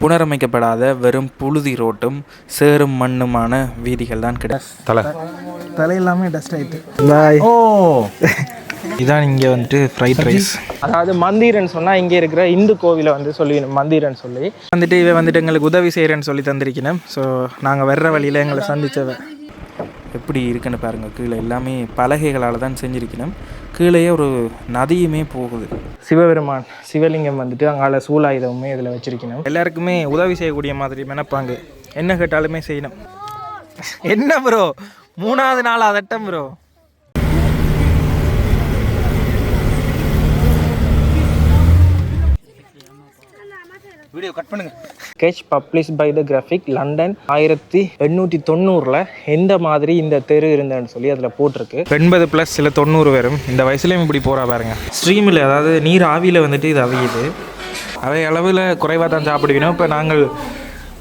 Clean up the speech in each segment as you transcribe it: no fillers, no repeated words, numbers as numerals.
புனரமைக்கப்படாத வெறும் புழுதி ரோட்டும் சேரும் மண்ணுமான வீதிகள் தான் தலை எல்லாமே டஸ்ட் ஆகிட்டு. ஓ இதான் இங்கே வந்துட்டு ஃப்ரைட் ரைஸ். அதாவது மந்திரன்னு சொன்னால் இங்கே இருக்கிற இந்து கோவிலை வந்து சொல்லிக்கணும் மந்திரன்னு சொல்லி வந்துட்டு இவன் வந்துட்டு எங்களுக்கு உதவி செய்கிறேன்னு சொல்லி தந்திருக்கணும். ஸோ நாங்கள் வர்ற வழியில் எங்களை சந்தித்தவன் எப்படி இருக்குன்னு பாருங்கள். கீழே எல்லாமே பலகைகளால் தான் செஞ்சுருக்கணும். கீழேயே ஒரு நதியுமே போகுது. சிவபெருமான் சிவலிங்கம் வந்துட்டு அங்கால சூலாயுதமுமே இதில் வச்சிருக்கணும். எல்லாருக்குமே உதவி செய்யக்கூடிய மாதிரி நினைப்பாங்க. என்ன கேட்டாலுமே செய்யணும். என்ன ப்ரோ 3வது நாள் அதட்டம் ப்ரோ. வீடியோ கட் பண்ணுங்க. Sketch publish by the graphic London 1890 எந்த மாதிரி இந்த தெரு இருந்தேன்னு சொல்லி அதில் போட்டிருக்கு. 80+ சில 90 வரும். இந்த வயசுலேயும் இப்படி போகிறா பாருங்க. ஸ்ட்ரீமில் அதாவது நீர் ஆவியில் வந்துட்டு இது அவியுது. அவை அளவில் குறைவாக தான் சாப்பிடுவீங்க. இப்போ நாங்கள்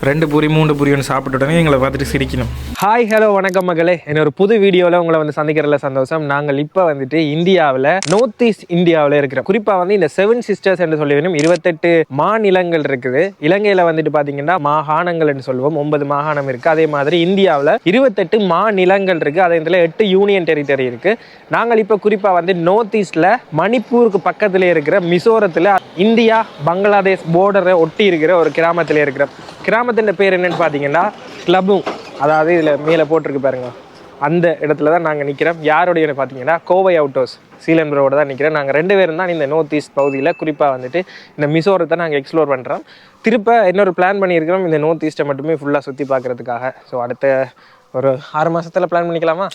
2 பூரி 3 பூரி ஒன்று சாப்பிட்டு உடனே எங்களை பார்த்துட்டு சிரிக்கணும். ஹாய் ஹலோ வணக்கம் மகளே. என்னோட புது வீடியோவில் உங்களை வந்து சந்திக்கிறதுல சந்தோஷம். நாங்கள் இப்போ வந்துட்டு இந்தியாவில் நார்த் ஈஸ்ட் இந்தியாவில் இருக்கிறோம். குறிப்பாக வந்து இந்த 7 சிஸ்டர்ஸ் என்று சொல்லி வேணும் 28 மாநிலங்கள் இருக்குது. இலங்கையில் வந்துட்டு பார்த்தீங்கன்னா மாகாணங்கள் என்று சொல்லுவோம். 9 மாகாணம் இருக்குது. அதே மாதிரி இந்தியாவில் 28 மாநிலங்கள் இருக்குது. அதே இதில் 8 யூனியன் டெரிட்டரி இருக்குது. நாங்கள் இப்போ குறிப்பாக வந்து நார்த் ஈஸ்டில் மணிப்பூருக்கு பக்கத்தில் இருக்கிற மிசோரத்தில் இந்தியா பங்களாதேஷ் போர்டரை ஒட்டி இருக்கிற ஒரு கிராமத்தில் இருக்கிறோம். கிராமத்தின் பேர் என்னன்னு பார்த்தீங்கன்னா கிளபுங். அதாவது இதில் மேலே போட்டிருக்கு பாருங்க. அந்த இடத்துல தான் நாங்கள் நிற்கிறோம். யாரோடைய பார்த்தீங்கன்னா கோவை அவுட்டோஸ் சீலன்பரோட தான் நிற்கிறோம். நாங்கள் 2 பேரும் தான் இந்த நார்த் ஈஸ்ட் பகுதியில் குறிப்பாக வந்துட்டு இந்த மிசோரத்தை நாங்கள் எக்ஸ்ப்ளோர் பண்ணுறோம். திருப்ப இன்னொரு பிளான் பண்ணியிருக்கிறோம் இந்த நார்த் ஈஸ்ட்டை மட்டுமே ஃபுல்லாக சுற்றி பார்க்குறதுக்காக. ஸோ அடுத்த ஒரு 6 மாதத்தில் பிளான் பண்ணிக்கலாமா?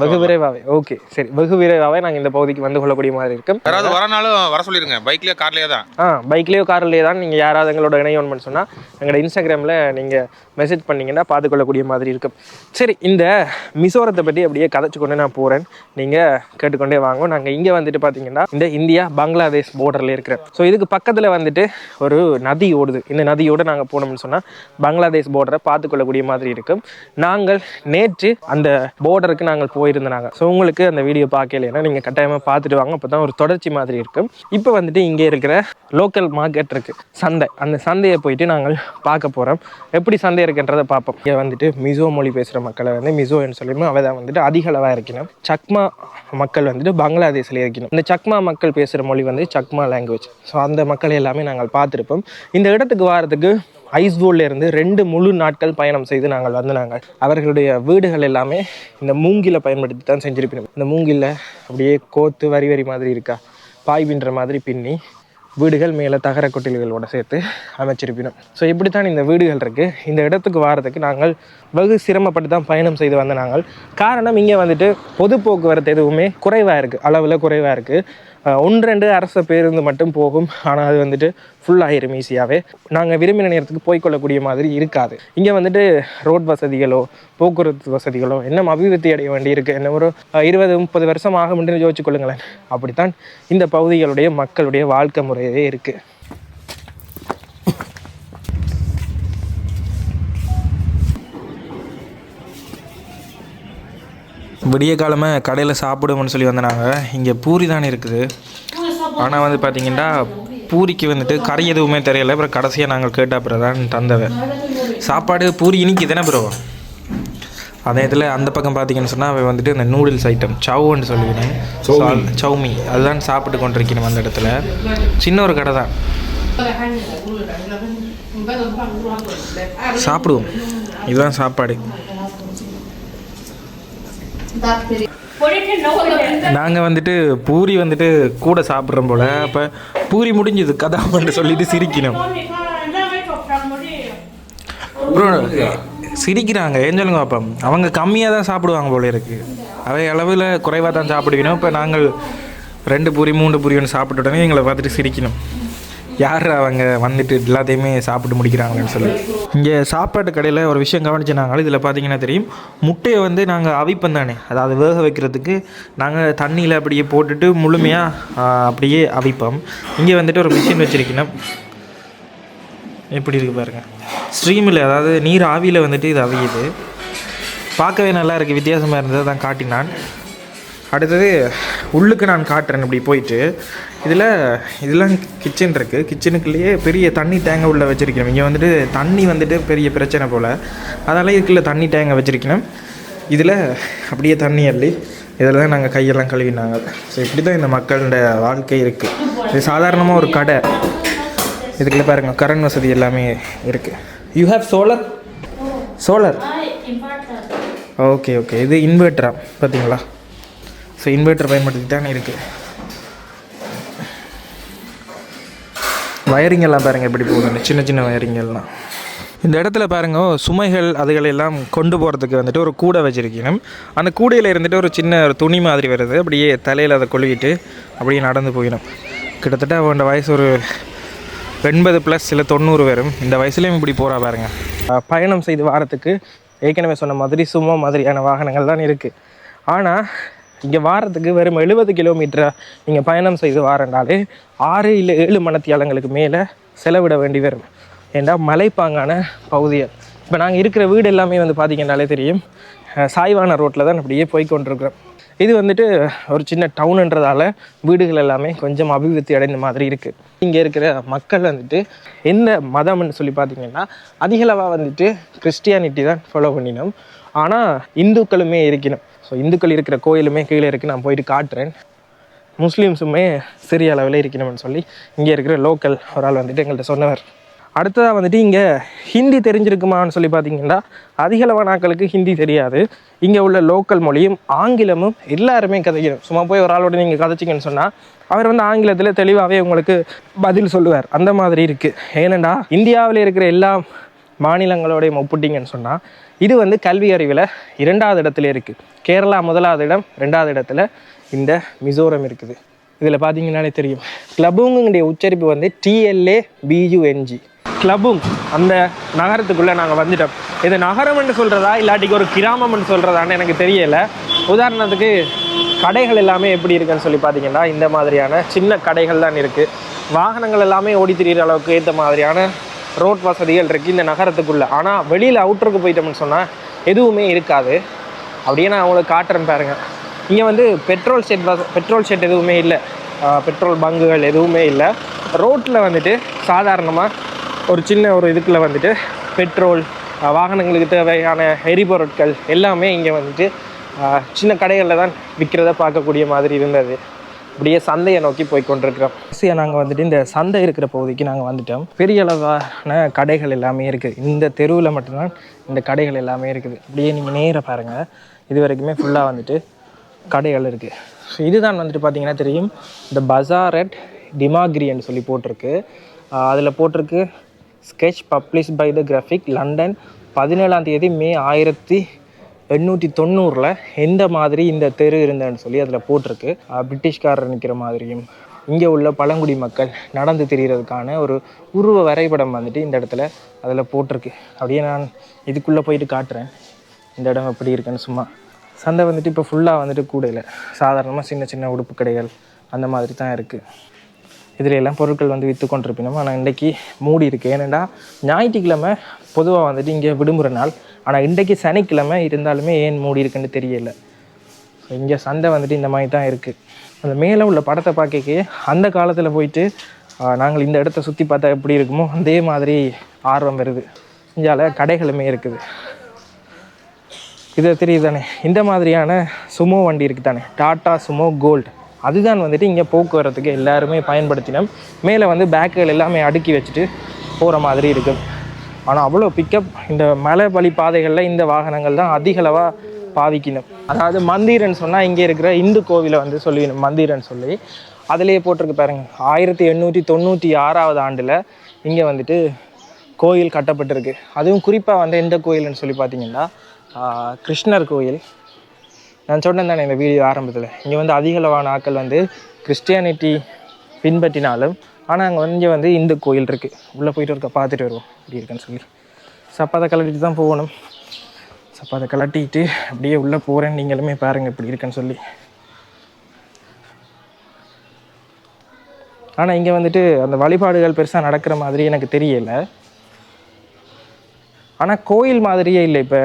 வெகு விரைவாகவே. ஓகே சரி, வெகு விரைவாகவே நாங்கள் இந்த பகுதிக்கு வந்து கொள்ளக்கூடிய மாதிரி இருக்கும். யாராவது வரனாலும் வர சொல்லிடுங்க. பைக்லேயோ கார்லேயே தான். பைக்லேயோ கார்லேயே தான். நீங்கள் யாராவது எங்களோட இணையம் பண்ண சொன்னால் எங்களோட இன்ஸ்டாகிராமில் நீங்கள் மெசேஜ் பண்ணிங்கன்னா பார்த்துக்கொள்ளக்கூடிய மாதிரி இருக்கும். சரி, இந்த மிசோரத்தை பற்றி அப்படியே கதைச்சு கொண்டு நான் போகிறேன். நீங்கள் கேட்டுக்கொண்டே வாங்க. நாங்கள் இங்கே வந்துட்டு பார்த்தீங்கன்னா இந்த இந்தியா பங்களாதேஷ் போர்டரில் இருக்கிறேன். ஸோ இதுக்கு பக்கத்தில் வந்துட்டு ஒரு நதி ஓடுது. இந்த நதியோடு நாங்கள் போனோம்னு சொன்னால் பங்களாதேஷ் போர்டரை பார்த்துக்கொள்ளக்கூடிய மாதிரி இருக்கும். நாங்கள் நேற்று அந்த போர்டருக்கு நாங்கள் போயிருந்தாங்க. ஸோ உங்களுக்கு அந்த வீடியோ பார்க்கலைன்னா நீங்கள் கட்டாயமாக பார்த்துட்டு வாங்க. அப்போ தான் ஒரு தொடர்ச்சி மாதிரி இருக்கும். இப்போ வந்துட்டு இங்கே இருக்கிற லோக்கல் மார்க்கெட் இருக்குது, சந்தை. அந்த சந்தையை போயிட்டு நாங்கள் பார்க்க போகிறோம். எப்படி சந்தை இருக்குன்றதை பார்ப்போம். இங்கே வந்துட்டு மிசோ மொழி பேசுகிற மக்களை வந்து மிசோன்னு சொல்லியும் அவள் தான் வந்துட்டு அதிக அளவாக இருக்கணும். சக்மா மக்கள் வந்துட்டு பங்களாதேஷில் இருக்கணும். இந்த சக்மா மக்கள் பேசுகிற மொழி வந்து சக்மா லாங்குவேஜ். ஸோ அந்த மக்களை எல்லாமே நாங்கள் பார்த்துருப்போம். இந்த இடத்துக்கு வாரத்துக்கு ஐஸ்போர்ட்ல இருந்து 2 முழு நாட்கள் பயணம் செய்து நாங்கள் வந்தாங்க. அவர்களுடைய வீடுகள் எல்லாமே இந்த மூங்கில பயன்படுத்தி தான் செஞ்சிருப்போம். இந்த மூங்கில அப்படியே கோத்து வரி வரி மாதிரி இருக்கா, பாய் பின்ற மாதிரி பின்னி வீடுகள் மேலே தகர கொட்டில்களோட சேர்த்து அமைச்சிருப்பினோம். ஸோ இப்படி தான் இந்த வீடுகள் இருக்குது. இந்த இடத்துக்கு வாரத்துக்கு நாங்கள் வெகு சிரமப்பட்டு தான் பயணம் செய்து வந்த நாங்கள். காரணம் இங்கே வந்துட்டு பொது போக்குவரத்து எதுவுமே குறைவாக இருக்குது, அளவில் குறைவாக இருக்குது. 1-2 அரசு பேருந்து மட்டும் போகும். ஆனால் அது வந்துட்டு ஃபுல்லாகிடும் ஈஸியாகவே. நாங்கள் விரும்பின நேரத்துக்கு போய்கொள்ளக்கூடிய மாதிரி இருக்காது. இங்கே வந்துட்டு ரோட் வசதிகளோ போக்குவரத்து வசதிகளோ இன்னும் அபிவிருத்தி அடைய வேண்டி இருக்குது. என்ன ஒரு 20-30 வருஷம் ஆகும் என்று யோசிச்சு கொள்ளுங்களேன். அப்படித்தான் இந்த பகுதிகளுடைய மக்களுடைய வாழ்க்கை முறையே இருக்குது. விடிய காலமாக கடையில் சாப்பிடுவோம்னு சொல்லி வந்தாங்க. இங்கே பூரி தான் இருக்குது. ஆனால் வந்து பார்த்திங்கன்னா பூரிக்கு வந்துட்டு கறி எதுவுமே தெரியலை. அப்புறம் கடைசியாக நாங்கள் கேட்ட அப்புறம் தான் தந்தவை சாப்பாடு பூரி இனிக்கு தானே ப்ரோ. அதே இதில் அந்த பக்கம் பார்த்திங்கன்னு சொன்னால் அவள் வந்துட்டு இந்த நூடுல்ஸ் ஐட்டம் சவுன்னு சொல்லுவேன், சவுமி, அதுதான் சாப்பிட்டு கொண்டிருக்கணும். அந்த இடத்துல சின்ன ஒரு கடை தான். சாப்பிடுவோம். இதுதான் சாப்பாடு. நாங்கள் வந்துட்டு பூரி வந்துட்டு கூட சாப்பிட்றோம் போல். அப்போ பூரி முடிஞ்சது கதாமன்னு சொல்லிட்டு சிரிக்கணும். அப்புறம் சிரிக்கிறாங்க. ஏன் சொல்லுங்க அப்போ அவங்க கம்மியாக தான் சாப்பிடுவாங்க போல இருக்குது. அவை அளவில் குறைவாக தான் சாப்பிடுவீனோம். இப்போ நாங்கள் 2 பூரி 3 பூரி ஒன்று சாப்பிட்ட உடனே எங்களை பார்த்துட்டு சிரிக்கணும். யார் அவங்க வந்துட்டு எல்லாத்தையுமே சாப்பிட்டு முடிக்கிறாங்கன்னு சொல்லி. இங்கே சாப்பாட்டு கடையில் ஒரு விஷயம் கவனிச்சுனாங்க. இதில் பார்த்தீங்கன்னா தெரியும், முட்டையை வந்து நாங்கள் அவிப்போம் தானே, அதாவது வேக வைக்கிறதுக்கு நாங்கள் தண்ணியில் அப்படியே போட்டுட்டு முழுமையாக அப்படியே அவிப்போம். இங்கே வந்துட்டு ஒரு மிஷின் வச்சுருக்கணும். எப்படி இருக்குது பாருங்கள். ஸ்ட்ரீமில் அதாவது நீர் ஆவியில் வந்துட்டு இது அவியுது. பார்க்கவே நல்லா இருக்குது. வித்தியாசமாக இருந்தது தான் காட்டினான். அடுத்தது உள்ளுக்கு நான் காட்டுறேன். இப்படி போயிட்டு இதெல்லாம் கிச்சன் இருக்குது. கிச்சனுக்குள்ளேயே பெரிய தண்ணி டேங்கை உள்ளே வச்சுருக்கணும். இங்கே வந்துட்டு தண்ணி வந்துட்டு பெரிய பிரச்சனை போல், அதனால் இதுக்குள்ளே தண்ணி டேங்கை வச்சுருக்கணும். இதில் அப்படியே தண்ணி அள்ளி இதில் தான் நாங்கள் கையெல்லாம் கழுவினாங்க. ஸோ இப்படி தான் இந்த மக்களோட வாழ்க்கை இருக்குது. இது சாதாரணமாக ஒரு கடை. இதுக்குள்ளே பாருங்கள் கரண்ட் வசதி எல்லாமே இருக்குது. You have solar okay. இது இன்வெர்ட்டரா பார்த்தீங்களா? ஸோ இன்வெர்ட்டர் பயன்படுத்தி தானே இருக்குது. வயரிங் எல்லாம் பாருங்கள் எப்படி போகுது, சின்ன சின்ன வயரிங்கெல்லாம். இந்த இடத்துல பாருங்கள் சுமைகள் அதுகளெல்லாம் கொண்டு போகிறதுக்கு வந்துட்டு ஒரு கூடை வச்சுருக்கணும். அந்த கூடையில் இருந்துட்டு ஒரு சின்ன ஒரு துணி மாதிரி வருது. அப்படியே தலையில் அதை கொழுவிட்டு அப்படியே நடந்து போயிடும். கிட்டத்தட்ட அவனோட வயசு ஒரு 80+ இல்லை 90 வரும். இந்த வயசுலேயும் இப்படி போகிறா பாருங்கள். பயணம் செய்து வாரத்துக்கு ஏற்கனவே சொன்ன மாதிரி சும்மா மாதிரியான வாகனங்கள் தான் இருக்குது. ஆனால் இங்கே வாரத்துக்கு வெறும் 70 கிலோமீட்டரை நீங்கள் பயணம் செய்து வாரண்டாலே 6 இல்லை 7 மணித்தியாலங்களுக்கு மேலே செலவிட வேண்டி வரும். ஏண்டா மலைப்பாங்கான பகுதிகள். இப்போ நாங்கள் இருக்கிற வீடு எல்லாமே வந்து பார்த்திங்கனாலே தெரியும், சாய்வான ரோட்டில் தான் அப்படியே போய்கொண்டிருக்கிறோம். இது வந்துட்டு ஒரு சின்ன டவுனுன்றதால வீடுகள் எல்லாமே கொஞ்சம் அபிவிருத்தி அடைந்த மாதிரி இருக்குது. இங்கே இருக்கிற மக்கள் வந்துட்டு எந்த மதம்னு சொல்லி பார்த்திங்கன்னா அதிகளவாக வந்துட்டு கிறிஸ்டியானிட்டி தான் ஃபாலோ பண்ணினோம். ஆனால் இந்துக்களுமே இருக்கணும். ஸோ இந்துக்கள் இருக்கிற கோயிலுமே கீழே இருக்குது, நான் போயிட்டு காட்டுறேன். முஸ்லீம்ஸுமே சிறிய அளவில் இருக்கணும்னு சொல்லி இங்கே இருக்கிற லோக்கல் ஒரு ஆள் வந்துட்டு எங்கள்கிட்ட சொன்னவர். அடுத்ததாக வந்துட்டு இங்கே ஹிந்தி தெரிஞ்சிருக்குமான்னு சொல்லி பார்த்தீங்கன்னா அதிகளவான நாட்களுக்கு ஹிந்தி தெரியாது. இங்கே உள்ள லோக்கல் மொழியும் ஆங்கிலமும் எல்லாருமே கதைக்கணும். சும்மா போய் ஒரு ஆளோட நீங்கள் கதைச்சிங்கன்னு சொன்னால் அவர் வந்து ஆங்கிலத்தில் தெளிவாகவே உங்களுக்கு பதில் சொல்லுவார். அந்த மாதிரி இருக்குது. ஏனெண்டா இந்தியாவில் இருக்கிற எல்லா மாநிலங்களோடையும் ஒப்பிட்டிங்கன்னு சொன்னால் இது வந்து கல்வி அறிவில் 2வது இடத்துல இருக்குது. கேரளா 1வது இடம், 2வது இடத்துல இந்த மிசோரம் இருக்குது. இதில் பார்த்தீங்கன்னாலே தெரியும். கிளபுங்குடைய உச்சரிப்பு வந்து TLABUNG. கிளபுங் அந்த நகரத்துக்குள்ளே நாங்கள் வந்துட்டோம். இது நகரம் என்று சொல்கிறதா இல்லாட்டிக்கு ஒரு கிராமம்னு சொல்கிறதான்னு எனக்கு தெரியலை. உதாரணத்துக்கு கடைகள் எல்லாமே எப்படி இருக்குன்னு சொல்லி பார்த்தீங்கன்னா இந்த மாதிரியான சின்ன கடைகள் தான் இருக்குது. வாகனங்கள் எல்லாமே ஓடி திரிகிற அளவுக்கு ஏற்ற மாதிரியான ரோட் வசதிகள் இருக்குது இந்த நகரத்துக்குள்ளே. ஆனால் வெளியில் அவுட்டருக்கு போயிட்டோம்னு சொன்னால் எதுவுமே இருக்காது. அப்படியே நான் அவங்களுக்கு காட்டுறேன் பாருங்கள். இங்கே வந்து பெட்ரோல் ஷெட் எதுவுமே இல்லை, பெட்ரோல் பங்குகள் எதுவுமே இல்லை. ரோட்டில் வந்துட்டு சாதாரணமாக ஒரு சின்ன ஒரு இதுக்குள்ளே வந்துட்டு பெட்ரோல், வாகனங்களுக்கு தேவையான எரிபொருட்கள் எல்லாமே இங்கே வந்துட்டு சின்ன கடைகளில் தான் விற்கிறத பார்க்கக்கூடிய மாதிரி இருந்தது. அப்படியே சந்தையை நோக்கி போய் கொண்டிருக்கிறோம். நாங்கள் வந்துட்டு இந்த சந்தை இருக்கிற பகுதிக்கு நாங்கள் வந்துட்டோம். பெரிய அளவான கடைகள் எல்லாமே இருக்குது. இந்த தெருவில் மட்டும்தான் இந்த கடைகள் எல்லாமே இருக்குது. அப்படியே நீங்கள் நேராக பாருங்கள், இது வரைக்குமே ஃபுல்லாக வந்துட்டு கடைகள் இருக்குது. ஸோ இதுதான் வந்துட்டு பார்த்திங்கன்னா தெரியும், இந்த பஜார் அட் டிமாகிரின்னு சொல்லி போட்டிருக்கு. அதில் போட்டிருக்கு sketch publish by the graphic London 17 May 1890 எந்த மாதிரி இந்த தெரு இருந்தேன்னு சொல்லி அதில் போட்டிருக்கு. பிரிட்டிஷ்காரர் நிற்கிற மாதிரியும் இங்கே உள்ள பழங்குடி மக்கள் நடந்து திரிகிறதுக்கான ஒரு உருவ வரைபடம் வந்துட்டு இந்த இடத்துல அதில் போட்டிருக்கு. அப்படியே நான் இதுக்குள்ளே போயிட்டு காட்டுறேன் இந்த இடம் எப்படி இருக்குன்னு. சும்மா சந்தை வந்துட்டு இப்போ ஃபுல்லாக வந்துட்டு கூட இல்லை, சாதாரணமாக சின்ன சின்ன உடுப்பு கடைகள் அந்த மாதிரி தான் இருக்குது. இதில் எல்லாம் பொருட்கள் வந்து விற்று கொண்டிருப்பினோம். ஆனால் இன்றைக்கி மூடி இருக்குது. ஏனெண்டா ஞாயிற்றுக்கிழமை பொதுவாக வந்துட்டு இங்கே விடுமுறை நாள். ஆனால் இன்றைக்கி சனிக்கிழமை இருந்தாலுமே ஏன் மூடி இருக்குன்னு தெரியலை. இங்கே சந்தை வந்துட்டு இந்த மாதிரி தான் இருக்குது. அந்த மேலே உள்ள படத்தை பார்க்க அந்த காலத்தில் போயிட்டு நாங்கள் இந்த இடத்த சுற்றி பார்த்தா எப்படி இருக்குமோ அதே மாதிரி ஆர்வம் வருது. இங்கால கடைகளுமே இருக்குது. இது தெரியுது தானே, இந்த மாதிரியான சுமோ வண்டி இருக்குது தானே, டாட்டா சுமோ கோல்டு. அதுதான் வந்துட்டு இங்கே போக்குவரத்துக்கு எல்லாருமே பயன்படுத்தினோம். மேலே வந்து பேக்குகள் எல்லாமே அடுக்கி வச்சுட்டு போகிற மாதிரி இருக்குது. ஆனால் அவ்வளோ பிக்கப் இந்த மலை வழி பாதைகளில் இந்த வாகனங்கள் தான் அதிகளவாக பாவிக்கணும். அதாவது மந்திரன்னு சொன்னால் இங்கே இருக்கிற இந்து கோவிலை வந்து சொல்லிடணும் மந்திரன்னு சொல்லி. அதிலேயே போட்டிருக்கு பாருங்கள், 1896 ஆண்டில் இங்கே வந்துட்டு கோயில் கட்டப்பட்டிருக்கு. அதுவும் குறிப்பாக வந்து எந்த கோயில்னு சொல்லி பார்த்தீங்கன்னா கிருஷ்ணர் கோயில். நான் சொன்னேன் தானே இந்த வீடியோ ஆரம்பத்தில், இங்கே வந்து அதிகளவான ஆட்கள் வந்து கிறிஸ்டியானிட்டி பின்பற்றினாலும் ஆனால் அங்கே இங்கே வந்து இந்து கோயில் இருக்குது. உள்ளே போயிட்டு இருக்க பார்த்துட்டு வருவோம் இப்படி இருக்குன்னு சொல்லி. சப்பாத்தை கலட்டிட்டு தான் போகணும். சப்பாத்தை கலட்டிட்டு அப்படியே உள்ளே போகிறேன், நீங்களுமே பாருங்கள் இப்படி இருக்குன்னு சொல்லி. ஆனால் இங்கே வந்துட்டு அந்த வழிபாடுகள் பெருசாக நடக்கிற மாதிரி எனக்கு தெரியலை. ஆனால் கோயில் மாதிரியே இல்லை. இப்போ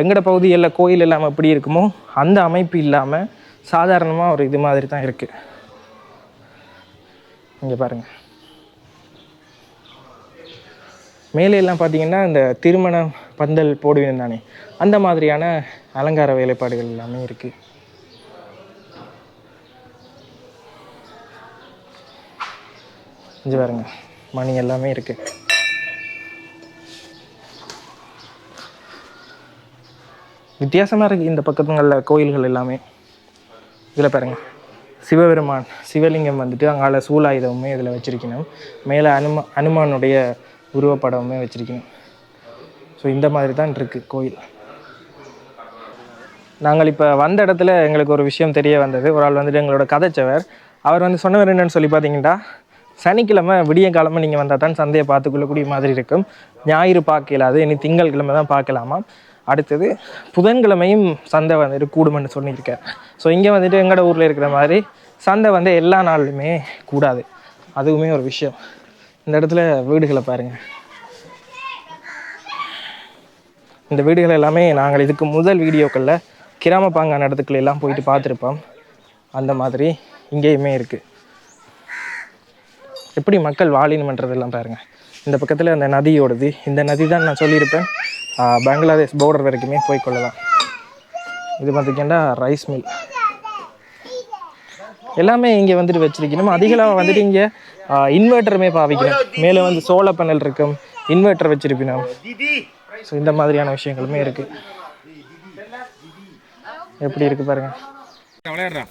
எங்களோட பகுதிகளில் கோயில் இல்லாமல் எப்படி இருக்குமோ அந்த அமைப்பு இல்லாமல் சாதாரணமாக ஒரு இது மாதிரி தான் இருக்குது. இங்கே பாருங்கள், மேலே எல்லாம் பார்த்தீங்கன்னா இந்த திருமண பந்தல் போடுவேன் தானே, அந்த மாதிரியான அலங்கார வேலைப்பாடுகள் எல்லாமே இருக்குது. இங்கே பாருங்க, மணி எல்லாமே இருக்குது. வித்தியாசமாக இருக்குது இந்த பக்கத்துங்களில் கோயில்கள் எல்லாமே. இதில் பாருங்கள், சிவபெருமான் சிவலிங்கம் வந்துட்டு அங்கால சூலாயுதமுமே இதில் வச்சுருக்கணும். மேலே அனுமானுடைய உருவப்படமுமே வச்சுருக்கணும். ஸோ இந்த மாதிரி தான் இருக்குது கோயில். நாங்கள் இப்போ வந்த இடத்துல எங்களுக்கு ஒரு விஷயம் தெரிய வந்தது. ஒரு ஆள் வந்துட்டு எங்களோட கதைச்சவர், அவர் வந்து சொன்னவர் என்னென்னு சொல்லி பார்த்தீங்கன்னா, சனிக்கிழமை விடிய காலமாக நீங்கள் வந்தால் தான் சந்தையை பார்த்துக்கொள்ளக்கூடிய மாதிரி இருக்கும். ஞாயிறு பார்க்க இல்லாது, இனி திங்கட்கிழமை தான் பார்க்கலாமா. அடுத்தது புதன்கிழமையும் சந்தை வந்துட்டு கூடுமென்னு சொல்லியிருக்கேன். ஸோ இங்கே வந்துட்டு எங்களோட ஊரில் இருக்கிற மாதிரி சந்தை வந்து எல்லா நாளுமே கூடாது, அதுவுமே ஒரு விஷயம். இந்த இடத்துல வீடுகளை பாருங்கள். இந்த வீடுகள் எல்லாமே நாங்கள் இதுக்கு முதல் வீடியோக்களில் கிராமப்பாங்கான இடத்துக்குள்ள எல்லாம் போயிட்டு பார்த்துருப்போம். அந்த மாதிரி இங்கேயுமே இருக்குது. எப்படி மக்கள் வாழினுமன்றதெல்லாம் பாருங்கள். இந்த பக்கத்தில் அந்த நதியோடது, இந்த நதி தான் நான் சொல்லியிருப்பேன் பங்களாதேஷ் பார்டர் வரைக்குமே போய்கொள்ளலாம். இது பார்த்திங்கன்னா ரைஸ் மில் எல்லாமே இங்கே வந்துட்டு வச்சிருக்கணும். அதிகமாக வந்துட்டு இங்கே இன்வெர்ட்டருமே பாவிக்கணும். மேலே வந்து சோலார் பேனல் இருக்கும், இன்வெர்ட்டர் வச்சிருப்பினோம். ஸோ இந்த மாதிரியான விஷயங்களுமே இருக்குது. எப்படி இருக்குது பாருங்கள். விளையாடுறா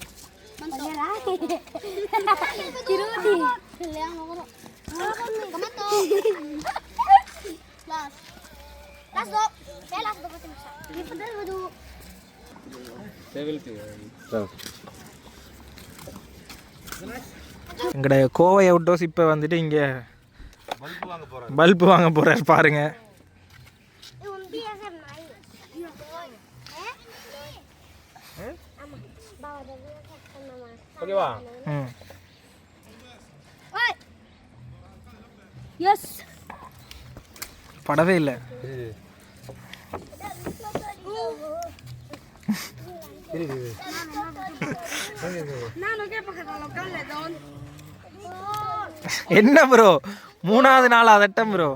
எங்கட கோவை அவுட்டோஸ் இப்போ வந்துட்டு இங்கே பல்பு வாங்க போகிறார் பாருங்க. ஓகேவா? எஸ் படவே இல்லை. என்ன ப்ரோ, 3வது நாள் அதட்டம் ப்ரோ.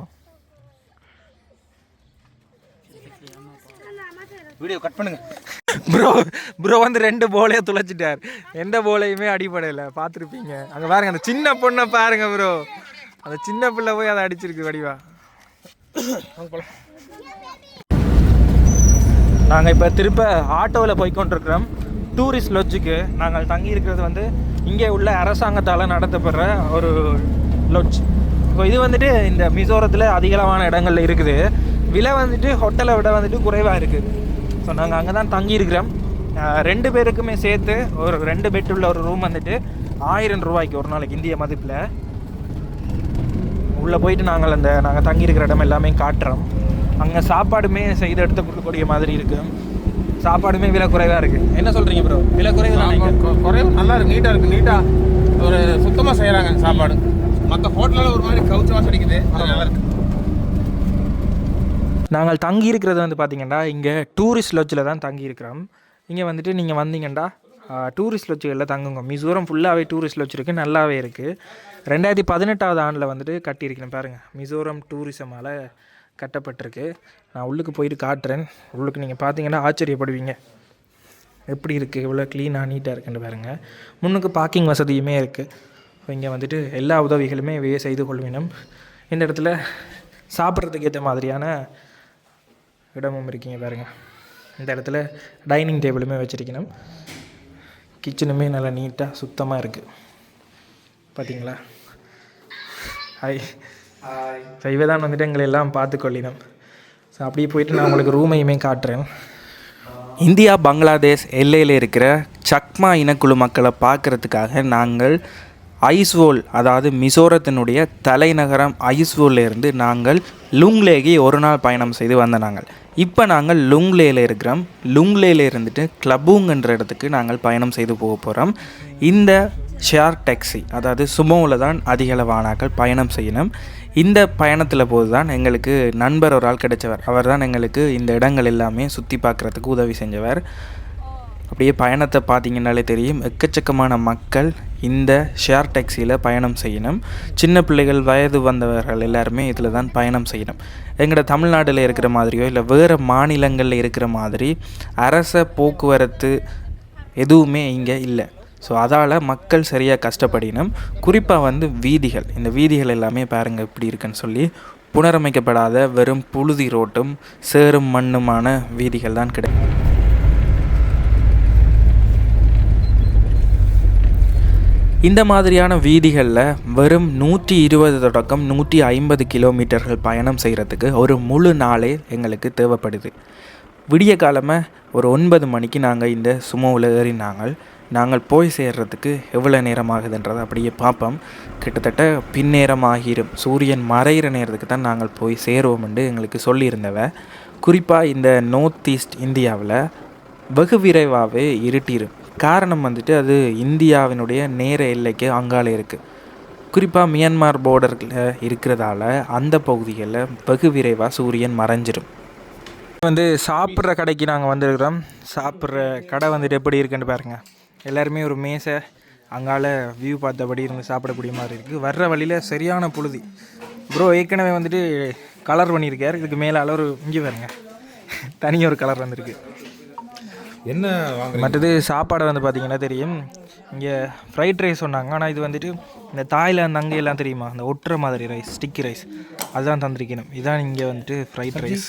வீடியோ கட் பண்ணுங்க ப்ரோ வந்து 2 போலையை துளைச்சிட்டார். எந்த போலையுமே அடிப்படையில் பார்த்துருப்பீங்க. அங்கே பாருங்க, அந்த சின்ன பொண்ணை பாருங்க ப்ரோ. அந்த சின்ன பிள்ளை போய் அதை அடிச்சிருக்கு வடிவா. நாங்கள் இப்போ திருப்ப ஆட்டோவில் போய்கொண்டிருக்கிறோம் டூரிஸ்ட் லொட்ஜுக்கு. நாங்கள் தங்கியிருக்கிறது வந்து இங்கே உள்ள அரசாங்கத்தால் நடத்தப்படுற ஒரு லொட்ஜ். இப்போ இது வந்துட்டு இந்த மிசோரத்தில் அதிகளவான இடங்கள்ல இருக்குது. விலை வந்துட்டு ஹோட்டலை விட வந்துட்டு குறைவாக இருக்குது. ஸோ நாங்கள் அங்கே தான் தங்கியிருக்கிறோம். 2 பேருக்குமே சேர்த்து ஒரு 2 பெட் உள்ள ஒரு ரூம் வந்துட்டு 1000 ரூபாய்க்கு ஒரு நாளைக்கு இந்திய மதிப்பில். உள்ளே போயிட்டு நாங்கள் தங்கியிருக்கிற இடம் எல்லாமே காட்டுறோம். அங்கே சாப்பாடுமே செய்து எடுத்து கொடுக்கக்கூடிய மாதிரி இருக்குது. சாப்பாடுமே விலை குறைவாக இருக்குது. என்ன சொல்கிறீங்க ப்ரோ? விலை குறைவு குறைவு நல்லா இருக்குது, நீட்டாக இருக்குது. நீட்டாக ஒரு சுத்தமாக செய்கிறாங்க சாப்பாடு. மற்ற ஹோட்டலில் ஒரு மாதிரி கவுச்சு வாசம் அடிக்குது, அது நல்லா இருக்குது. நாங்கள் தங்கியிருக்கிறது வந்து பார்த்திங்கன்னா இங்கே டூரிஸ்ட் லொட்ஜில் தான் தங்கியிருக்கிறோம். இங்கே வந்துட்டு நீங்கள் வந்தீங்கன்னா டூரிஸ்ட் லொட்ஜுகளில் தங்குங்க. மிசோரம் ஃபுல்லாகவே டூரிஸ்ட் லொட்ஜ் இருக்குது, நல்லாவே இருக்குது. 2018வது ஆண்டில் வந்துட்டு கட்டியிருக்கிறேன் பாருங்கள். மிசோரம் டூரிசமால் கட்டப்பட்டிருக்கு. நான் உள்ளுக்கு போயிட்டு காட்டுறேன். உள்ளுக்கு நீங்கள் பார்த்தீங்கன்னா ஆச்சரியப்படுவீங்க. எப்படி இருக்குது, இவ்வளோ க்ளீனாக நீட்டாக இருக்குன்னு பாருங்கள். முன்னுக்கு பார்க்கிங் வசதியுமே இருக்குது. இங்கே வந்துட்டு எல்லா உதவிகளுமே செய்து கொள்வினும். இந்த இடத்துல சாப்பிட்றதுக்கு ஏற்ற மாதிரியான இடமும் இருக்கீங்க பாருங்கள். இந்த இடத்துல டைனிங் டேபிளுமே வச்சுருக்கணும். கிச்சனுமே நல்லா நீட்டாக சுத்தமாக இருக்குது. பார்த்தீங்களா? ஸோ இவை தான் வந்துட்டு எங்களை எல்லாம் பார்த்துக்கொள்ளினோம். ஸோ அப்படியே போயிட்டு நான் உங்களுக்கு ரூமையுமே காட்டுறேன். இந்தியா பங்களாதேஷ் எல்லையில் இருக்கிற சக்மா இனக்குழு மக்களை பார்க்குறதுக்காக நாங்கள் ஐஸ்வோல், அதாவது மிசோரத்தினுடைய தலைநகரம் ஐஸ்வோலிருந்து நாங்கள் லுங்லேக்கு ஒரு நாள் பயணம் செய்து வந்த நாங்கள். இப்போ நாங்கள் லுங்லேயில் இருக்கிறோம். லுங்லேயில் இருந்துட்டு கிளபூங்கன்ற இடத்துக்கு நாங்கள் பயணம் செய்து போக போகிறோம். இந்த ஷேர் டாக்ஸி, அதாவது சுமோவில் தான் அதிகளவானாக்கள் பயணம் செய்யணும். இந்த பயணத்தில் போது தான் எங்களுக்கு நண்பர் ஒரு ஆள் கிடைச்சவர். அவர் தான் எங்களுக்கு இந்த இடங்கள் எல்லாமே சுற்றி பார்க்குறதுக்கு உதவி செஞ்சவர். அப்படியே பயணத்தை பார்த்தீங்கன்னாலே தெரியும், எக்கச்சக்கமான மக்கள் இந்த ஷேர் டாக்ஸியில் பயணம் செய்யணும். சின்ன பிள்ளைகள், வயது வந்தவர்கள் எல்லாருமே இதில் தான் பயணம் செய்யணும். எங்களோட தமிழ்நாட்டில் இருக்கிற மாதிரியோ இல்லை வேறு மாநிலங்களில் இருக்கிற மாதிரி அரச போக்குவரத்து எதுவுமே இங்கே இல்லை. ஸோ அதால் மக்கள் சரியாக கஷ்டப்படினும். குறிப்பாக வீதிகள், இந்த வீதிகள் எல்லாமே பாருங்கள் எப்படி இருக்குன்னு சொல்லி. புனரமைக்கப்படாத வெறும் புழுதி ரோட்டும் சேரும் மண்ணுமான வீதிகள் தான் கிடைக்கும். இந்த மாதிரியான வீதிகளில் வெறும் 120 தொடக்கம் 150 கிலோமீட்டர்கள் பயணம் செய்கிறதுக்கு ஒரு முழு நாளே எங்களுக்கு தேவைப்படுது. விடிய காலமாக ஒரு 9 மணிக்கு நாங்கள் இந்த சுமோவில் ஏறினாங்க. நாங்கள் போய் சேர்றதுக்கு எவ்வளோ நேரம் ஆகுதுன்றதை அப்படியே பார்ப்போம். கிட்டத்தட்ட பின்னேரம் ஆகிரும். சூரியன் மறைகிற நேரத்துக்கு தான் நாங்கள் போய் சேருவோம்னு எங்களுக்கு சொல்லியிருந்தவ. குறிப்பாக இந்த நார்த் ஈஸ்ட் இந்தியாவில் வெகு விரைவாகவே இருட்டிடும். காரணம் அது இந்தியாவினுடைய நேர எல்லைக்கு அங்காலே இருக்குது. குறிப்பாக மியான்மர் பார்டரில் இருக்கிறதால அந்த பகுதிகளில் வெகு விரைவாக சூரியன் மறைஞ்சிரும். சாப்பிட்ற கடைக்கு நாங்கள் வந்திருக்கிறோம். சாப்பிட்ற கடை எப்படி இருக்குன்னு பாருங்கள். எல்லாருமே ஒரு மேசை அங்கால வியூ பார்த்தபடி இருந்து சாப்பிடக்கூடிய மாதிரி இருக்குது. வர்ற வழியில் சரியான புழுதி. ப்ரோ ஏற்கனவே கலர் பண்ணியிருக்கார். இதுக்கு மேலே ஒரு இங்கே பாருங்க, தனியாக ஒரு கலர் வந்திருக்கு. என்ன வாங்க மற்றது சாப்பாடை பார்த்தீங்கன்னா தெரியும். இங்கே ஃப்ரைட் ரைஸ் சொன்னாங்க. ஆனால் இது இந்த தாய்லாந்து அங்கெல்லாம் தெரியுமா, அந்த ஒட்டுற மாதிரி ரைஸ், ஸ்டிக்கி ரைஸ், அதுதான் தந்திருக்கணும். இதுதான் இங்கே ஃப்ரைட் ரைஸ்.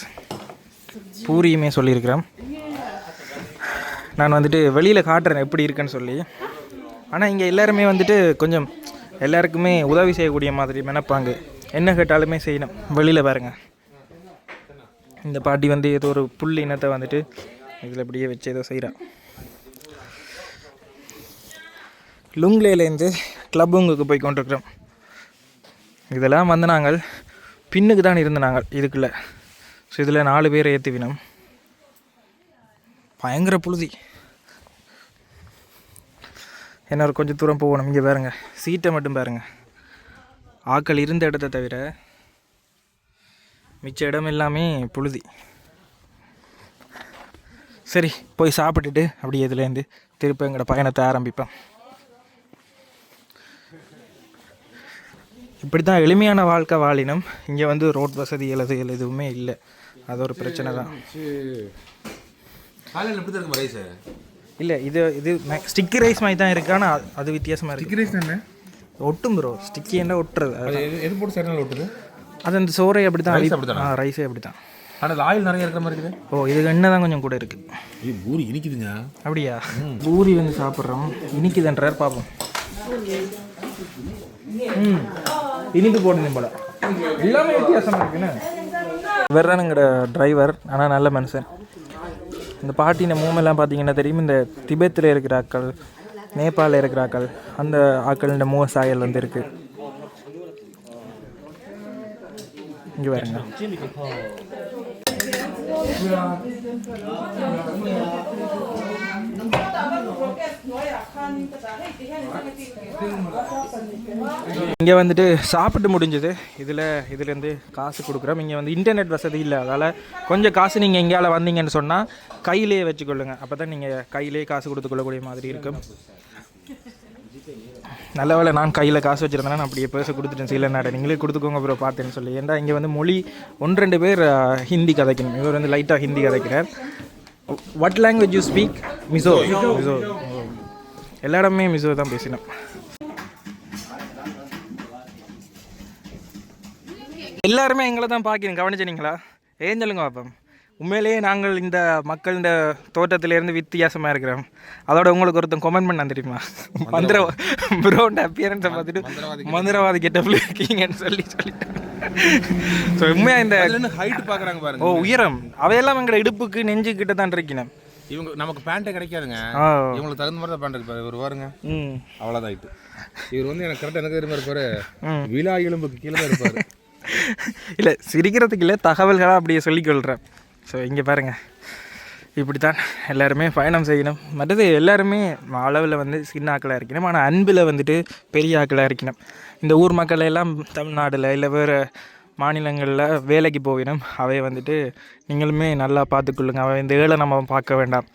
பூரியுமே சொல்லியிருக்கிறேன். நான் வெளியில் காட்டுறேன் எப்படி இருக்குன்னு சொல்லி. ஆனால் இங்கே எல்லாருமே கொஞ்சம் எல்லாருக்குமே உதவி செய்யக்கூடிய மாதிரி நினைப்பாங்க. என்ன கேட்டாலுமே செய்யணும். வெளியில் பாருங்க, இந்த பாட்டி ஏதோ ஒரு புல் இனத்தை இதில் இப்படியே வச்சு ஏதோ செய்கிறான். லுங்லேலேருந்து கிளப்புங்குக்கு போய் கொண்டிருக்கிறோம். இதெல்லாம் நாங்கள் பின்னுக்கு தான் இருந்து நாங்கள் இதுக்குள்ளே. ஸோ இதில் 4 பேர் ஏற்றுவினோம். பயங்கர புழுதி. என்ன ஒரு கொஞ்சம் தூரம் போகணும். இங்கே பாருங்கள், சீட்டை மட்டும் பாருங்கள். ஆக்கள் இருந்த இடத்த தவிர மிச்ச இடம் எல்லாமே புழுதி. சரி, போய் சாப்பிட்டுட்டு அப்படியே இதுலேருந்து திருப்ப எங்களோட பயணத்தை ஆரம்பிப்பேன். இப்படி தான் எளிமையான வாழ்க்கை வாழினம். இங்கே ரோட் வசதி எதுவுமே இல்லை. அது ஒரு பிரச்சனை தான். இல்லை, இது ஸ்டிக்கி ரைஸ் மாதிரி தான் இருக்கு. ஆனால் அது வித்தியாசமாக இருக்குது. ஸ்டிக்கி ரைஸ் என்ன ஒட்டும் ப்ரோ. ஸ்டிக்கி என்ன ஒட்டுறது? எது போட்டு சேர்னால ஒட்டுது? அது அந்த சோறை அப்படி தான், ரைஸே அப்படி தான். ஆனால் ஆயில் நிறைய இருக்கிற மாதிரி இருக்குது. ஓ, இது எண்ணெய் தான் கொஞ்சம் கூட இருக்குது. பூரி இனிக்குதுங்க. அப்படியா? பூரி சாப்பிட்றோம், இனிக்குதுன்றார். பார்ப்போம். இனிப்பு போடுங்க போல. எல்லாமே வித்தியாசமாக இருக்குன்னு. இவர் தான் எங்களோட டிரைவர். ஆனால் நல்ல மனுஷன். இந்த பாட்டின மூமெல்லாம் பார்த்தீங்கன்னா தெரியும். இந்த திபெத்தில் இருக்கிற ஆக்கள், நேபாளில் இருக்கிற ஆக்கள், அந்த ஆக்கள் இந்த மூவ சாயல் இருக்குது. இங்கே பாருங்க. இங்கே சாப்பிட்டு முடிஞ்சது. இதுலேருந்து காசு கொடுக்குறோம். இங்கே இன்டர்நெட் வசதி இல்லை. அதால் கொஞ்சம் காசு நீங்கள் எங்கேயால் வந்தீங்கன்னு சொன்னால் கையிலே வச்சுக்கொள்ளுங்க. அப்போ தான் நீங்கள் கையிலே காசு கொடுத்துக்கொள்ளக்கூடிய மாதிரி இருக்கும். நல்ல வேலை நான் கையில் காசு வச்சுருந்தேன்னா நான் அப்படியே பேச கொடுத்துட்டேன். இல்லை நாட்டை நீங்களே கொடுத்துக்கோங்க அப்புறம் பார்த்தேன்னு சொல்லி. ஏன்டா இங்கே மொழி 1-2 பேர் ஹிந்தி கதைக்கணும். இவர் லைட்டாக ஹிந்தி கதைக்கிறார். What language you speak? Mizo. எல்லா இடமே மிசோ தான் பேசினோம். எல்லாருமே எங்களை தான் பார்க்கணும். கவனிச்சிங்களா? ஏன் சொல்லுங்க பார்ப்போம். உண்மையிலேயே நாங்கள் இந்த மக்களின் தோட்டத்திலேருந்து வித்தியாசமாக இருக்கிறோம். அதோட உங்களுக்கு ஒருத்தன் கமெண்ட் பண்ண தெரியுமா? ப்ரோண்ட அப்பியரன்ஸை பார்த்துட்டு மந்திரவாதி கெட்டப்பில் இருக்கீங்கன்னு சொல்லிட்டேன். ஸோ உண்மையாக இந்த ஹைட் பார்க்குறாங்க பாருங்க. ஓ, உயரம் அவையெல்லாம் எங்களோட இடுப்புக்கு நெஞ்சு கிட்ட தான் இருக்கணும். இவங்க நமக்கு பேண்ட்டே கிடைக்காதுங்க. இவங்களுக்கு தகுந்த மாதிரி தான் பேண்ட் இருக்கு. இவர் பாருங்க, அவ்வளோதான் ஹைட்டு. இவர் எனக்கு கரெக்டாக எனக்கு தெரியுமா இருப்பாரு, விழா எலும்புக்கு கீழே தான் இருப்பார். இல்லை, சிரிக்கிறதுக்கு இல்லை, தகவல்களாக அப்படியே சொல்லிக்கொள்கிறேன். ஸோ இங்கே பாருங்கள், இப்படி தான் எல்லாருமே பயணம் செய்யணும். மற்றது எல்லாருமே அளவில் சின்ன ஆக்களாக இருக்கணும். ஆனால் அன்பில் பெரிய ஆக்களாக இருக்கணும். இந்த ஊர் மக்கள் எல்லாம் தமிழ்நாட்டில் இல்லை வேறு மாநிலங்களில் வேலைக்கு போகணும். அவை நீங்களுமே நல்லா பார்த்துக்கொள்ளுங்க. அவை இந்த ஏழை நம்ம பார்க்க வேண்டாம்.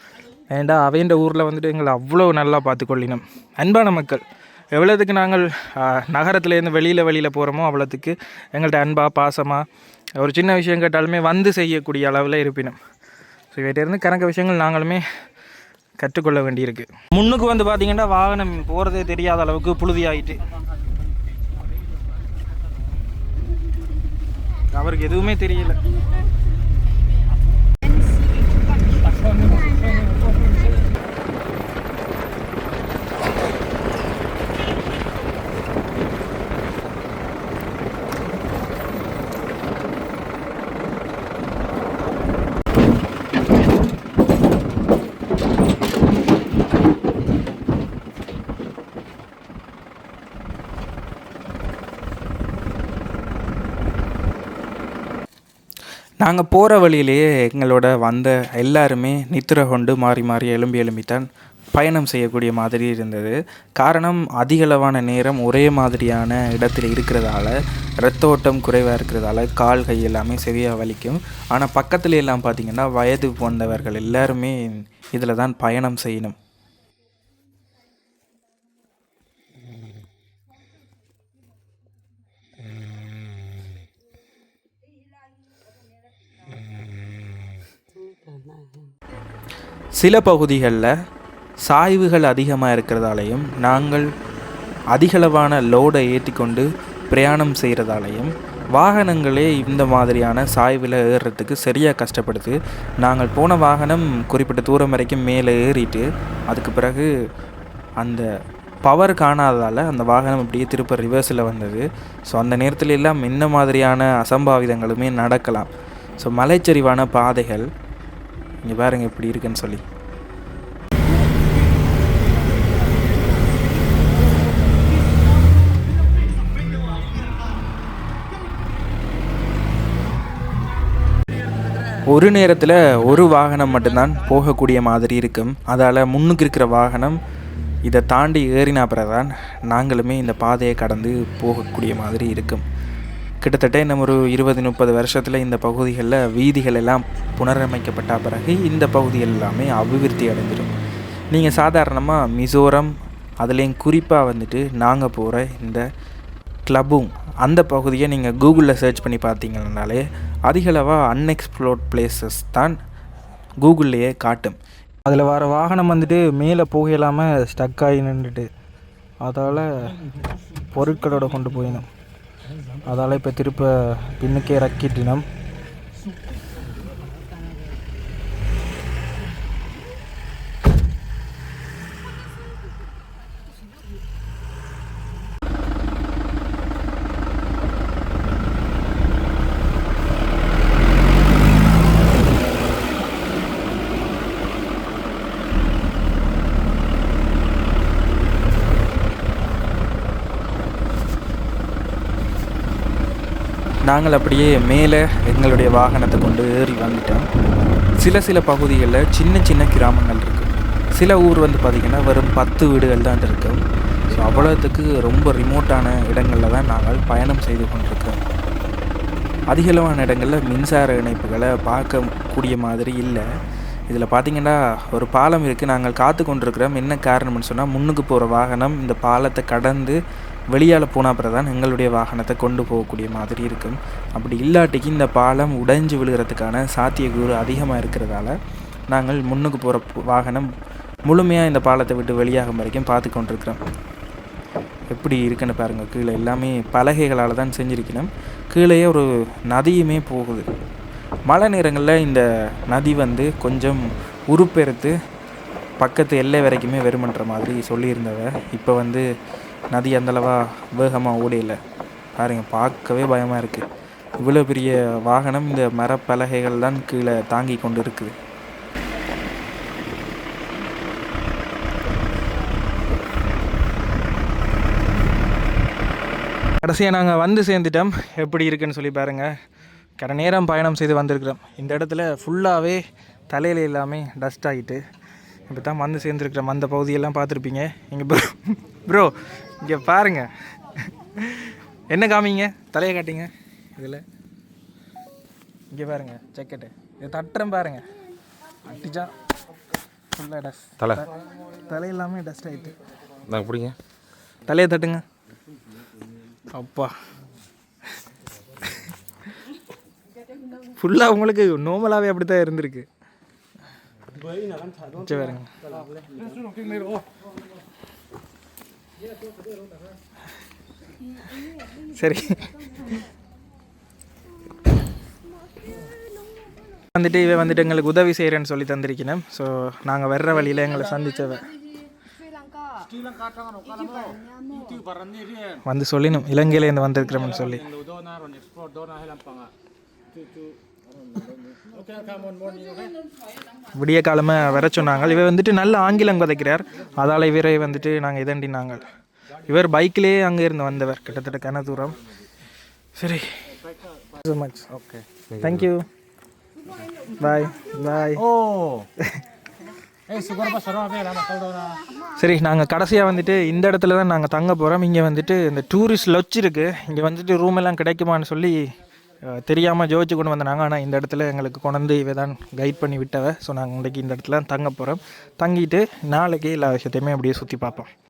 ஏண்டா அவைன்ற ஊரில் வந்துட்டு எங்களை அவ்வளோ நல்லா பார்த்துக்கொள்ளினோம். அன்பான மக்கள். எவ்வளோத்துக்கு நாங்கள் நகரத்துலேருந்து வெளியில் போகிறோமோ அவ்வளோத்துக்கு எங்கள்கிட்ட அன்பாக பாசமாக ஒரு சின்ன விஷயம் கேட்டாலுமே வந்து செய்யக்கூடிய அளவில் இருப்பினோம். ஸோ இவற்றிருந்து கணக்க விஷயங்கள் நாங்களுமே கற்றுக்கொள்ள வேண்டியிருக்கு. முன்னுக்கு வந்து பார்த்திங்கன்னா வாகனம் போகிறதே தெரியாத அளவுக்கு புழுதி ஆகிட்டு, அவருக்கு எதுவுமே தெரியல. நாங்கள் போகிற வழியிலேயே எங்களோட வந்த எல்லாருமே நித்திரை கொண்டு மாறி மாறி எலும்பித்தான் பயணம் செய்யக்கூடிய மாதிரி இருந்தது. காரணம் அதிகளவான நேரம் ஒரே மாதிரியான இடத்துல இருக்கிறதால, இரத்த ஓட்டம் குறைவாக இருக்கிறதால கால் கை எல்லாமே சரியாக வலிக்கும். ஆனால் பக்கத்துல எல்லாம் பார்த்திங்கன்னா வயது வந்தவர்கள் எல்லாருமே இதில் தான் பயணம் செய்யணும். சில பகுதிகளில் சாய்வுகள் அதிகமாக இருக்கிறதாலையும் நாங்கள் அதிகளவான லோடை ஏற்றி கொண்டு பிரயாணம் செய்கிறதாலையும் வாகனங்களே இந்த மாதிரியான சாய்வில் ஏறுறதுக்கு சரியாக கஷ்டப்படுது. நாங்கள் போன வாகனம் குறிப்பிட்ட தூரம் வரைக்கும் மேலே ஏறிட்டு அதுக்கு பிறகு அந்த பவர் காணாததால் அந்த வாகனம் அப்படியே திருப்ப ரிவர்ஸில் வந்தது. ஸோ அந்த நேரத்துல எல்லாம் இந்த மாதிரியான அசம்பாவிதங்களுமே நடக்கலாம். ஸோ மலைச்சரிவான பாதைகள் இங்கே பாருங்கள் எப்படி இருக்குன்னு சொல்லி. ஒரு நேரத்தில் ஒரு வாகனம் மட்டும்தான் போகக்கூடிய மாதிரி இருக்கும். அதால் முன்னுக்கு இருக்கிற வாகனம் இதை தாண்டி ஏறினா பிறகுதான் நாங்களுமே இந்த பாதையை கடந்து போகக்கூடிய மாதிரி இருக்கும். கிட்டத்தட்ட நம்ம ஒரு 20-30 வருஷத்தில் இந்த பகுதிகளில் வீதிகள் எல்லாம் புனரமைக்கப்பட்ட பிறகு இந்த பகுதிகள் எல்லாமே அபிவிருத்தி அடைஞ்சிடும். நீங்கள் சாதாரணமாக மிசோரம் அதுலேயும் குறிப்பாக வந்துட்டு நாங்கள் போகிற இந்த கிளப்பும் அந்த பகுதியை நீங்கள் கூகுளில் சர்ச் பண்ணி பார்த்தீங்கன்னாலே அதிகளவாக அன்எக்ஸ்ப்ளோர்ட் பிளேசஸ் தான் கூகுள்லேயே காட்டும். அதில் வர வாகனம் வந்துட்டு மேலே போக இல்லாமல் ஸ்டக் ஆகி நின்றுட்டு, அதால் பொருட்களோட கொண்டு போயினோம். அதால் இப்போ திருப்ப பின்னுக்கே இறக்கிட்டினோம். நாங்கள் அப்படியே மேலே எங்களுடைய வாகனத்தை கொண்டு ஏறி வந்துட்டோம். சில பகுதிகளில் சின்ன சின்ன கிராமங்கள் இருக்குது. சில ஊர் வந்து பார்த்திங்கன்னா வெறும் 10 வீடுகள் தான் இருக்கும். ஸோ அவ்வளோத்துக்கு ரொம்ப ரிமோட்டான இடங்களில் தான் நாங்கள் பயணம் செய்து கொண்டிருக்கோம். அதிகளவான இடங்களில் மின்சார இணைப்புகளை பார்க்கக்கூடிய மாதிரி இல்லை. இதில் பார்த்திங்கன்னா ஒரு பாலம் இருக்குது, நாங்கள் காத்து கொண்டிருக்கிறோம். என்ன காரணம்னு சொன்னால் முன்னுக்கு போகிற வாகனம் இந்த பாலத்தை கடந்து வெளியால் போனால் பிறகு தான் எங்களுடைய வாகனத்தை கொண்டு போகக்கூடிய மாதிரி இருக்கும். அப்படி இல்லாட்டிக்கு இந்த பாலம் உடைஞ்சு விழுகிறதுக்கான சாத்தியக்கூறு அதிகமாக இருக்கிறதால நாங்கள் முன்னுக்கு போகிற வாகனம் முழுமையாக இந்த பாலத்தை விட்டு வெளியாகும் வரைக்கும் பார்த்து கொண்டிருக்கிறோம். எப்படி இருக்குன்னு பாருங்கள். கீழே எல்லாமே பலகைகளால் தான் செஞ்சுருக்கணும். கீழேயே ஒரு நதியுமே போகுது. மழை நேரங்களில் இந்த நதி வந்து கொஞ்சம் உருப்பெருத்து பக்கத்து எல்லை வரைக்குமே வெறுமன்ற மாதிரி சொல்லியிருந்தவ. இப்போ வந்து நதி அந்தளவா வேகமாக ஓடையில் பாருங்கள், பார்க்கவே பயமாக இருக்குது. இவ்வளோ பெரிய வாகனம் இந்த மரப்பலகைகள் தான் கீழே தாங்கி கொண்டு இருக்குது. கடைசியாக நாங்கள் வந்து சேர்ந்துட்டோம். எப்படி இருக்குன்னு சொல்லி பாருங்கள். கடை நேரம் பயணம் செய்து வந்திருக்கிறோம். இந்த இடத்துல ஃபுல்லாகவே தலையில் எல்லாமே டஸ்ட் ஆகிட்டு இப்போ தான் வந்து சேர்ந்துருக்குறோம். அந்த பகுதியெல்லாம் பார்த்துருப்பீங்க. இங்கே ப்ரோ இங்கே பாருங்கள், என்ன காமிங்க, தலையை காட்டிங்க. இதில் இங்கே பாருங்கள் ஜக்கெட்டு, இது தட்டுறேன் பாருங்கள். அட்டிச்சா ஃபுல்லாக டஸ்ட். தலை தலை எல்லாமே டஸ்ட் ஆகிட்டு. நாங்கள் பிடிங்க. தலையை தட்டுங்க. அப்பா ஃபுல்லாக உங்களுக்கு நார்மலாகவே அப்படி தான் இருந்திருக்கு. சரி பாருங்க. சரி வந்துட்டு இவன் வந்துட்டு எங்களுக்கு உதவி செய்கிறேன்னு சொல்லி தந்திருக்கணும். ஸோ நாங்கள் வர்ற வழியில் எங்களை சந்தித்தவ வந்து சொல்லினோம் இலங்கையிலேருந்து வந்திருக்கிறோம்னு சொல்லி. விடிய காலமாக வர சொன்னாங்க. இவர் வந்துட்டு நல்ல ஆங்கிலம் கதைக்கிறார். அதால் இவரை வந்துட்டு நாங்கள் இதண்டினாங்க. இவர் பைக்கிலே அங்கே இருந்து வந்தவர் கிட்டத்தட்ட கன தூரம். சரி so much. Okay thank you bye bye. சரி நாங்கள் கடைசியாக வந்துட்டு இந்த இடத்துல தான் நாங்கள் தங்க போகிறோம். இங்கே வந்துட்டு இந்த டூரிஸ்ட் லொட்ஜ் இருக்குது. இங்கே வந்துட்டு ரூம் எல்லாம் கிடைக்குமான்னு சொல்லி தெரியாமல் ஜோதிச்சு கொண்டு வந்தாங்க. ஆனால் இந்த இடத்துல எங்களுக்கு கொண்டு இவ தான் கைட் பண்ணி விட்டவ. ஸோ நாங்கள் இன்றைக்கி இந்த இடத்துல தங்க போகிறோம். தங்கிட்டு நாளைக்கு எல்லா விஷயத்தையுமே அப்படியே சுற்றி பார்ப்போம்.